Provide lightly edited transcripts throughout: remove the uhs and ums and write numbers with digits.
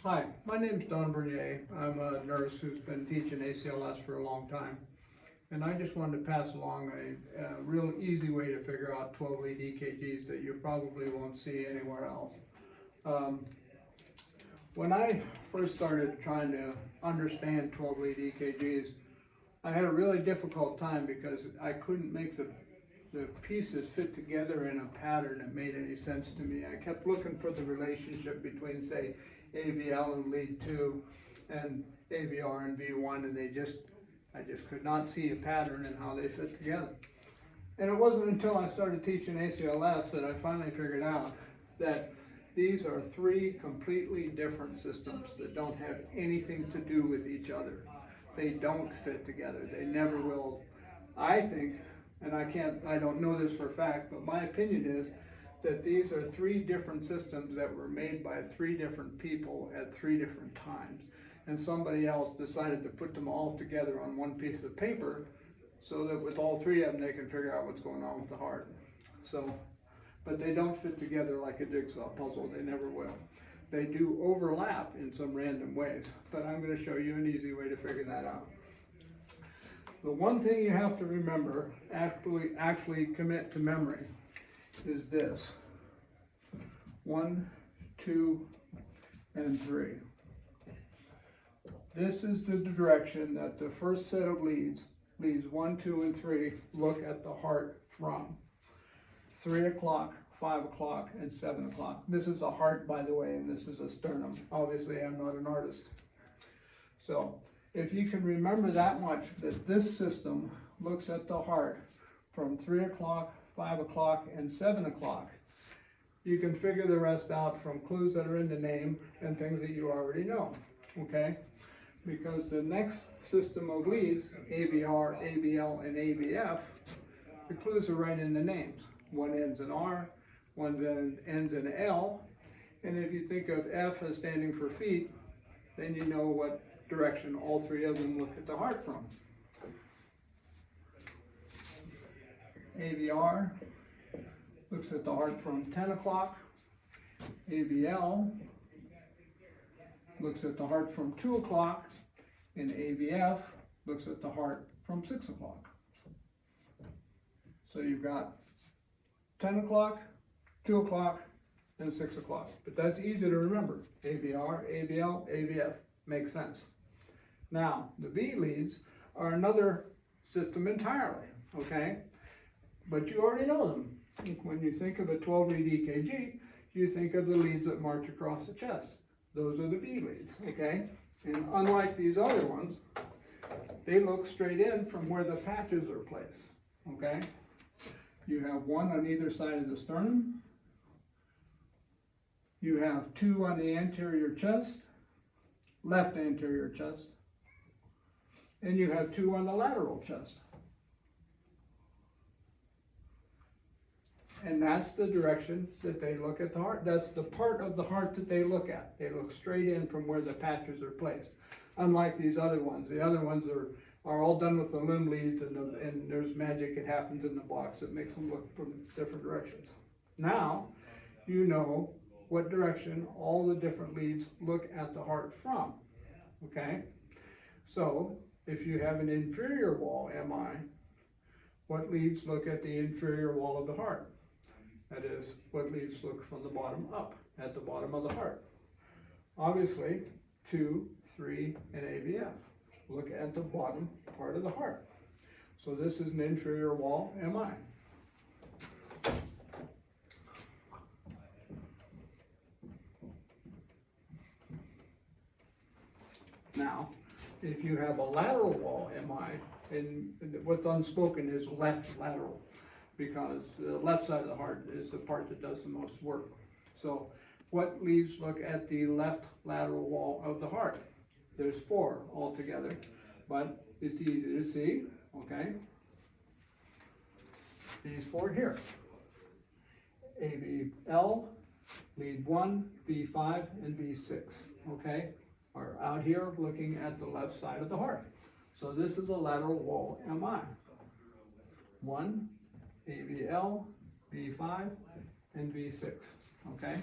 Hi, my name's Don Bernier. I'm a nurse who's been teaching ACLS for a long time. And I just wanted to pass along a real easy way to figure out 12 lead EKGs that you probably won't see anywhere else. When I first started trying to understand 12 lead EKGs, I had a really difficult time because I couldn't make the pieces fit together in a pattern that made any sense to me. I kept looking for the relationship between, say, AVL and lead 2 and AVR and V1, and I just could not see a pattern in how they fit together. And it wasn't until I started teaching ACLS that I finally figured out that these are three completely different systems that don't have anything to do with each other. They don't fit together. They never will. I think, and I don't know this for a fact, but my opinion is that these are three different systems that were made by three different people at three different times. And somebody else decided to put them all together on one piece of paper so that with all three of them they can figure out what's going on with the heart. But they don't fit together like a jigsaw puzzle. They never will. They do overlap in some random ways, but I'm going to show you an easy way to figure that out. The one thing you have to remember, actually commit to memory, is this: 1, 2, and 3. This is the direction that the first set of leads 1, 2, and 3, look at the heart from. 3 o'clock, 5 o'clock, and 7 o'clock. This is a heart, by the way, and this is a sternum. Obviously, I'm not an artist. So, if you can remember that much, that this system looks at the heart from 3 o'clock, 5 o'clock, and 7 o'clock, you can figure the rest out from clues that are in the name and things that you already know, okay? Because the next system of leads, AVR, AVL, and AVF, the clues are right in the names. One ends in R, one ends in L, and if you think of F as standing for feet, then you know what direction all three of them look at the heart from. AVR looks at the heart from 10 o'clock. AVL looks at the heart from 2 o'clock. And AVF looks at the heart from 6 o'clock. So you've got 10 o'clock, 2 o'clock, and 6 o'clock. But that's easy to remember. AVR, AVL, AVF. Makes sense. Now, the V leads are another system entirely, okay? But you already know them. When you think of a 12-lead EKG, you think of the leads that march across the chest. Those are the V leads, okay? And unlike these other ones, they look straight in from where the patches are placed, okay? You have one on either side of the sternum. You have two on the anterior chest, left anterior chest, and you have two on the lateral chest. And that's the direction that they look at the heart. That's the part of the heart that they look at. They look straight in from where the patches are placed. Unlike these other ones. The other ones are all done with the limb leads, and there's magic that happens in the box that makes them look from different directions. Now, you know what direction all the different leads look at the heart from, okay? So, if you have an inferior wall MI, what leads look at the inferior wall of the heart? That is, what leads look from the bottom up, at the bottom of the heart. Obviously, 2, 3, and AVF look at the bottom part of the heart. So this is an inferior wall MI. Now, if you have a lateral wall MI, and what's unspoken is left lateral, because the left side of the heart is the part that does the most work. So what leads look at the left lateral wall of the heart? There's 4 altogether, but it's easy to see, okay? These 4 here. AVL, lead 1, V5, and V6, okay, are out here looking at the left side of the heart. So this is a lateral wall MI. 1, AVL, V5, and V6, okay?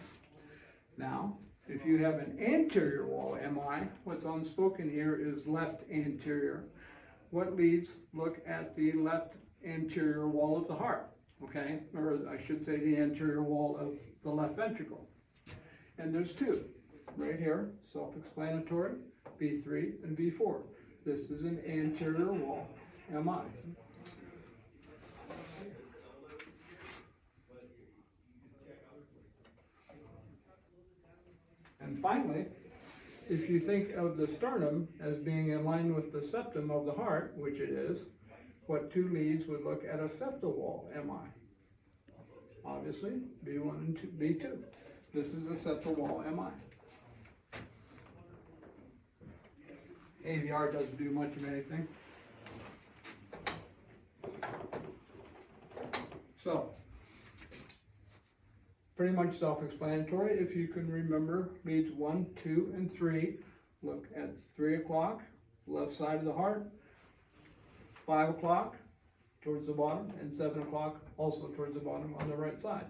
Now, If you have an anterior wall MI, what's unspoken here is left anterior. What leads look at the left anterior wall of the heart, okay? Or I should say the anterior wall of the left ventricle. And there's two, right here, self-explanatory, V3 and V4. This is an anterior wall MI. And finally, if you think of the sternum as being in line with the septum of the heart, which it is, what two leads would look at a septal wall MI? Obviously, V1 and V2. This is a septal wall MI. AVR doesn't do much of anything. So, pretty much self-explanatory. If you can remember, leads 1, 2, and 3 look at 3 o'clock, left side of the heart, 5 o'clock towards the bottom, and 7 o'clock also towards the bottom on the right side.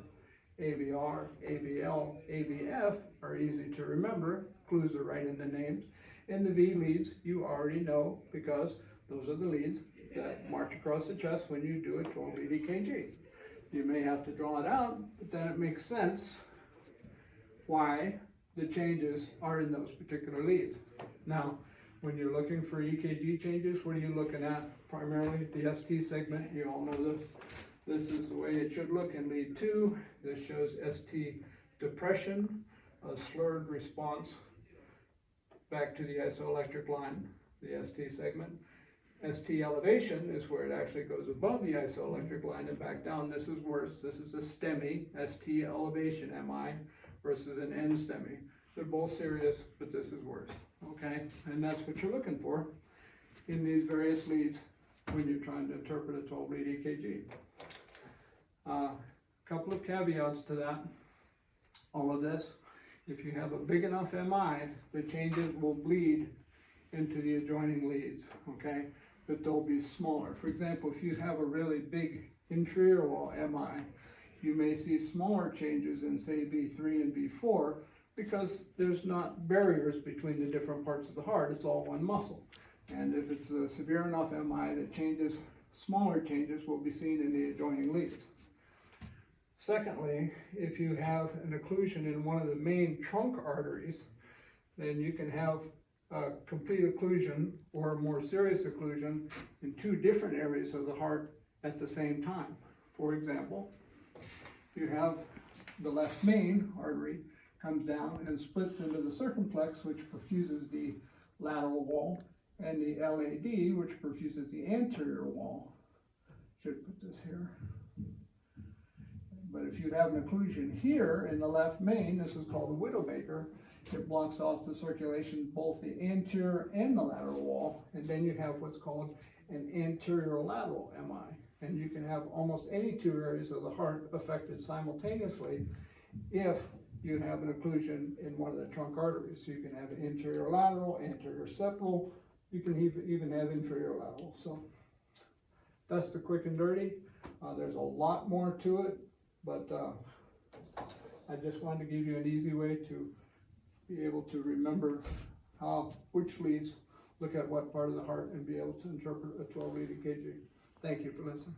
AVR, AVL, AVF are easy to remember. Clues are right in the names. And the V leads you already know because those are the leads that march across the chest when you do a 12-lead EKG. You may have to draw it out, but then it makes sense why the changes are in those particular leads. Now, when you're looking for EKG changes, what are you looking at? Primarily the ST segment. You all know this. This is the way it should look in lead 2. This shows ST depression, a slurred response back to the isoelectric line, the ST segment. ST elevation is where it actually goes above the isoelectric line and back down. This is worse. This is a STEMI, ST elevation MI, versus an N-STEMI. They're both serious, but this is worse, okay? And that's what you're looking for in these various leads when you're trying to interpret a 12-lead EKG. Couple of caveats to that. All of this, if you have a big enough MI, the changes will bleed into the adjoining leads, okay? But they'll be smaller. For example, if you have a really big inferior wall MI, you may see smaller changes in, say, V3 and V4 because there's not barriers between the different parts of the heart. It's all one muscle. And if it's a severe enough MI that changes, smaller changes will be seen in the adjoining leads. Secondly, if you have an occlusion in one of the main trunk arteries, then you can have a complete occlusion or a more serious occlusion in two different areas of the heart at the same time. For example, you have the left main artery comes down and splits into the circumflex, which perfuses the lateral wall, and the LAD, which perfuses the anterior wall. Should put this here. But if you have an occlusion here in the left main, this is called the widowmaker, it blocks off the circulation, both the anterior and the lateral wall, and then you have what's called an anterior lateral MI. And you can have almost any two areas of the heart affected simultaneously if you have an occlusion in one of the trunk arteries. So you can have anterior lateral, anterior septal, you can even have inferior lateral. So that's the quick and dirty. There's a lot more to it, but I just wanted to give you an easy way to be able to remember which leads look at what part of the heart and be able to interpret a 12-lead EKG. Thank you for listening.